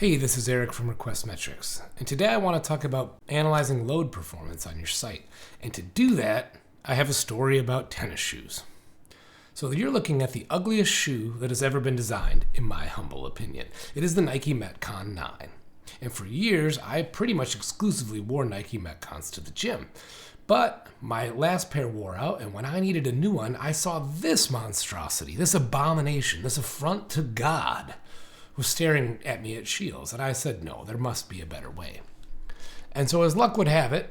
Hey, this is Eric from Request Metrics, and today I want to talk about analyzing load performance on your site. And to do that, I have a story about tennis shoes. So you're looking at the ugliest shoe that has ever been designed, in my humble opinion. It is the Nike Metcon 9. And for years, I pretty much exclusively wore Nike Metcons to the gym. But my last pair wore out, and when I needed a new one, I saw this monstrosity, this abomination, this affront to God was staring at me at Scheels, and I said, no, there must be a better way. And so as luck would have it,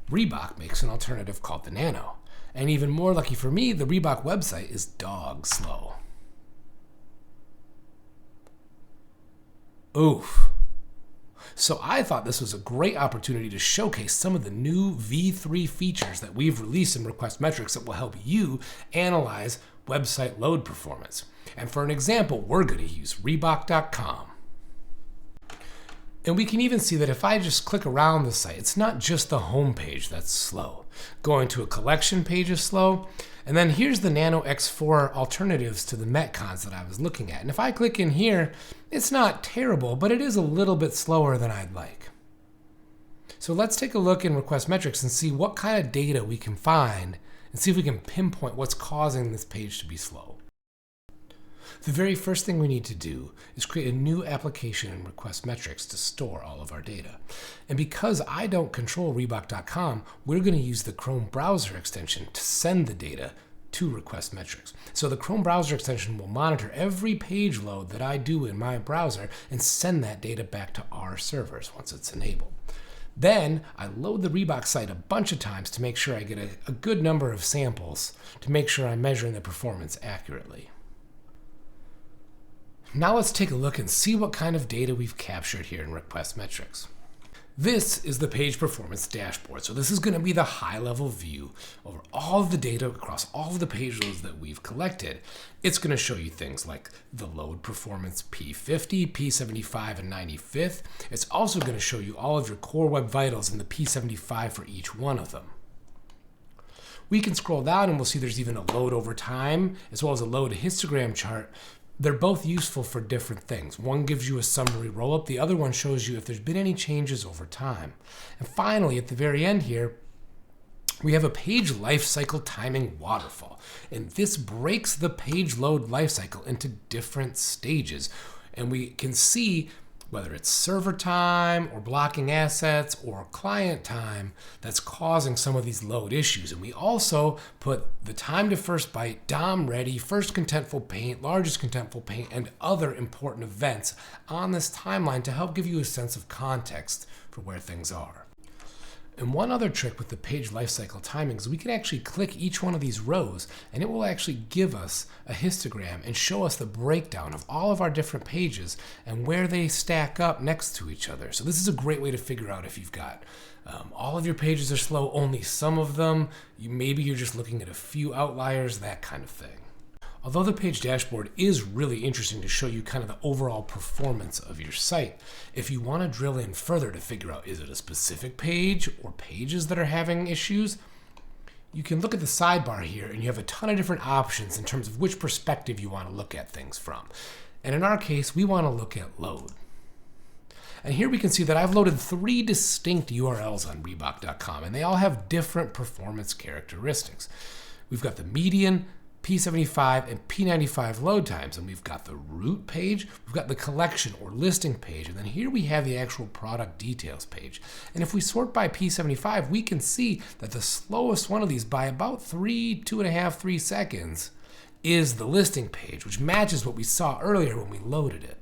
Reebok makes an alternative called the Nano. And even more lucky for me, the Reebok website is dog slow. Oof. So I thought this was a great opportunity to showcase some of the new V3 features that we've released in Request Metrics that will help you analyze website load performance. And for an example, we're going to use Reebok.com. And we can even see that if I just click around the site, it's not just the home page that's slow. Going to a collection page is slow. And then here's the Nano X4 alternatives to the Metcons that I was looking at. And if I click in here, it's not terrible, but it is a little bit slower than I'd like. So let's take a look in Request Metrics and see what kind of data we can find and see if we can pinpoint what's causing this page to be slow. The very first thing we need to do is create a new application in Request Metrics to store all of our data. And because I don't control Reebok.com, we're going to use the Chrome browser extension to send the data to Request Metrics. So the Chrome browser extension will monitor every page load that I do in my browser and send that data back to our servers once it's enabled. Then I load the Reebok site a bunch of times to make sure I get a good number of samples to make sure I'm measuring the performance accurately. Now let's take a look and see what kind of data we've captured here in Request Metrics. This is the page performance dashboard. So this is going to be the high-level view over all of the data across all of the page loads that we've collected. It's going to show you things like the load performance P50, P75, and 95th. It's also going to show you all of your core web vitals and the P75 for each one of them. We can scroll down and we'll see there's even a load over time as well as a load histogram chart. They're both useful for different things. One gives you a summary roll-up. The other one shows you if there's been any changes over time. And finally, at the very end here, we have a page lifecycle timing waterfall. And this breaks the page load lifecycle into different stages. And we can see whether it's server time or blocking assets or client time that's causing some of these load issues. And we also put the time to first byte, DOM ready, first contentful paint, largest contentful paint, and other important events on this timeline to help give you a sense of context for where things are. And one other trick with the page lifecycle timing is we can actually click each one of these rows and it will actually give us a histogram and show us the breakdown of all of our different pages and where they stack up next to each other. So this is a great way to figure out if you've got all of your pages are slow, only some of them, maybe you're just looking at a few outliers, that kind of thing. Although the page dashboard is really interesting to show you kind of the overall performance of your site, if you want to drill in further to figure out is it a specific page or pages that are having issues, you can look at the sidebar here and you have a ton of different options in terms of which perspective you want to look at things from. And in our case, we want to look at load. And here we can see that I've loaded 3 distinct URLs on Reebok.com and they all have different performance characteristics. We've got the median, P75 and P95 load times, and we've got the root page, we've got the collection or listing page, and then here we have the actual product details page. And if we sort by P75, we can see that the slowest one of these by about 2.5, 3 seconds is the listing page, which matches what we saw earlier when we loaded it.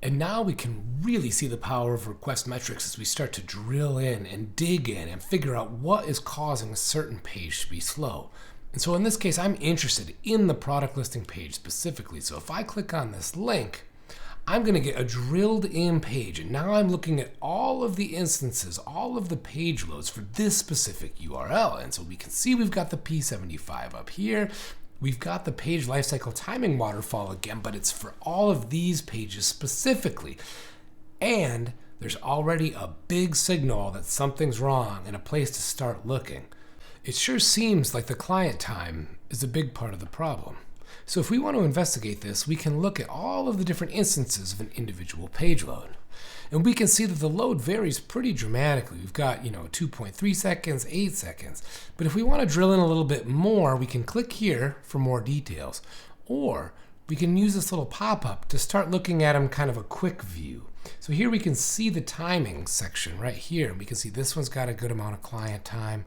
And now we can really see the power of Request Metrics as we start to drill in and dig in and figure out what is causing a certain page to be slow. And so in this case, I'm interested in the product listing page specifically. So if I click on this link, I'm going to get a drilled in page. And now I'm looking at all of the instances, all of the page loads for this specific URL. And so we can see we've got the P75 up here. We've got the page lifecycle timing waterfall again, but it's for all of these pages specifically. And there's already a big signal that something's wrong and a place to start looking. It sure seems like the client time is a big part of the problem. So if we want to investigate this, we can look at all of the different instances of an individual page load. And we can see that the load varies pretty dramatically. We've got, 2.3 seconds, 8 seconds. But if we want to drill in a little bit more, we can click here for more details. Or we can use this little pop-up to start looking at them kind of a quick view. So here we can see the timing section right here. We can see this one's got a good amount of client time.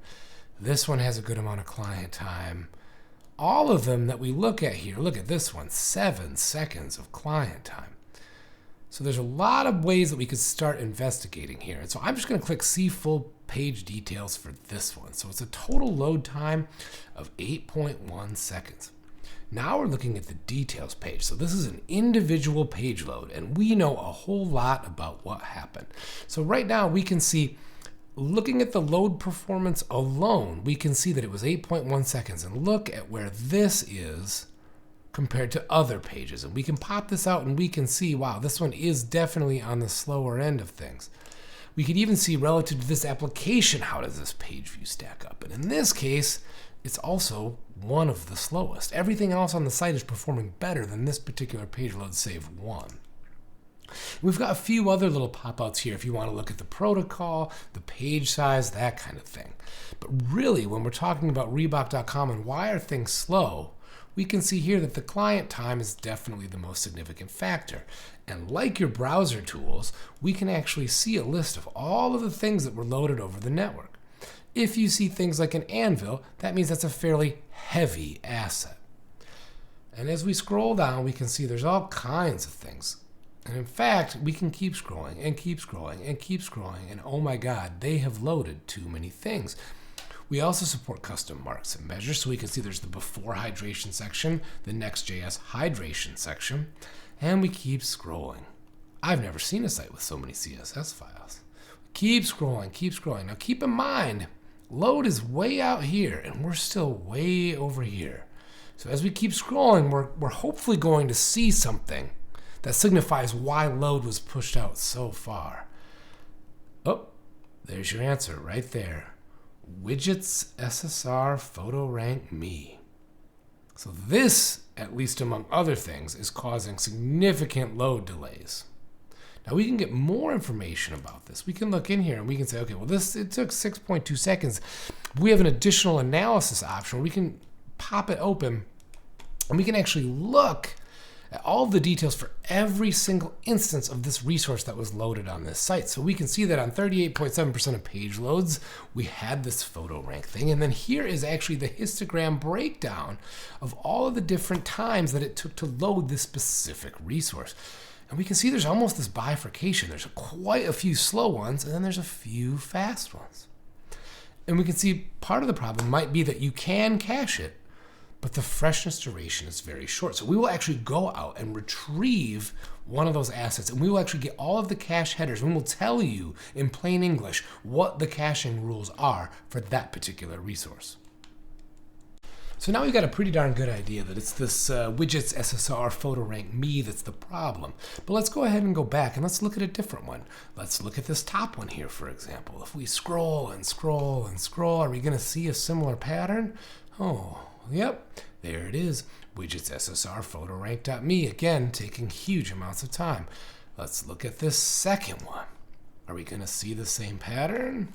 This one has a good amount of client time. All of them that we look at here, look at this one, 7 seconds of client time. So there's a lot of ways that we could start investigating here. And so I'm just going to click see full page details for this one. So it's a total load time of 8.1 seconds. Now we're looking at the details page. So this is an individual page load, and we know a whole lot about what happened. So right now we can see, looking at the load performance alone, we can see that it was 8.1 seconds. And look at where this is compared to other pages. And we can pop this out and we can see, wow, this one is definitely on the slower end of things. We could even see relative to this application, how does this page view stack up? And in this case, it's also one of the slowest. Everything else on the site is performing better than this particular page load, save one. We've got a few other little pop-outs here if you want to look at the protocol, the page size, that kind of thing. But really, when we're talking about Reebok.com and why are things slow, we can see here that the client time is definitely the most significant factor. And like your browser tools, we can actually see a list of all of the things that were loaded over the network. If you see things like an anvil, that means that's a fairly heavy asset. And as we scroll down, we can see there's all kinds of things. And in fact, we can keep scrolling and keep scrolling and keep scrolling. And oh my God, they have loaded too many things. We also support custom marks and measures. So we can see there's the before hydration section, the Next.js hydration section, and we keep scrolling. I've never seen a site with so many CSS files. Keep scrolling, keep scrolling. Now keep in mind, load is way out here and we're still way over here. So as we keep scrolling, we're hopefully going to see something that signifies why load was pushed out so far. Oh, there's your answer right there. Widgets SSR Photo Rank Me. So this, at least among other things, is causing significant load delays. Now we can get more information about this. We can look in here and we can say, okay, well it took 6.2 seconds. We have an additional analysis option where we can pop it open and we can actually look at all the details for every single instance of this resource that was loaded on this site. So we can see that on 38.7% of page loads, we had this photo rank thing. And then here is actually the histogram breakdown of all of the different times that it took to load this specific resource. And we can see there's almost this bifurcation. There's quite a few slow ones, and then there's a few fast ones. And we can see part of the problem might be that you can cache it, but the freshness duration is very short. So we will actually go out and retrieve one of those assets, and we will actually get all of the cache headers, and we'll tell you in plain English what the caching rules are for that particular resource. So now we've got a pretty darn good idea that it's this widgets SSR Photo Rank Me that's the problem. But let's go ahead and go back and let's look at a different one. Let's look at this top one here, for example. If we scroll and scroll and scroll, are we going to see a similar pattern? Oh, yep, there it is. Widgets SSR Photo Rank.me, again, taking huge amounts of time. Let's look at this second one. Are we going to see the same pattern?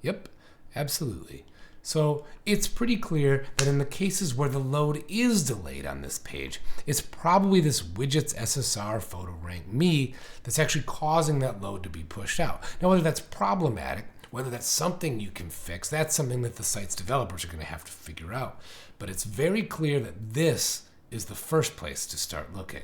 Yep, absolutely. So it's pretty clear that in the cases where the load is delayed on this page, it's probably this widgets SSR Photo Rank Me that's actually causing that load to be pushed out. Now, whether that's problematic, whether that's something you can fix, that's something that the site's developers are going to have to figure out. But it's very clear that this is the first place to start looking.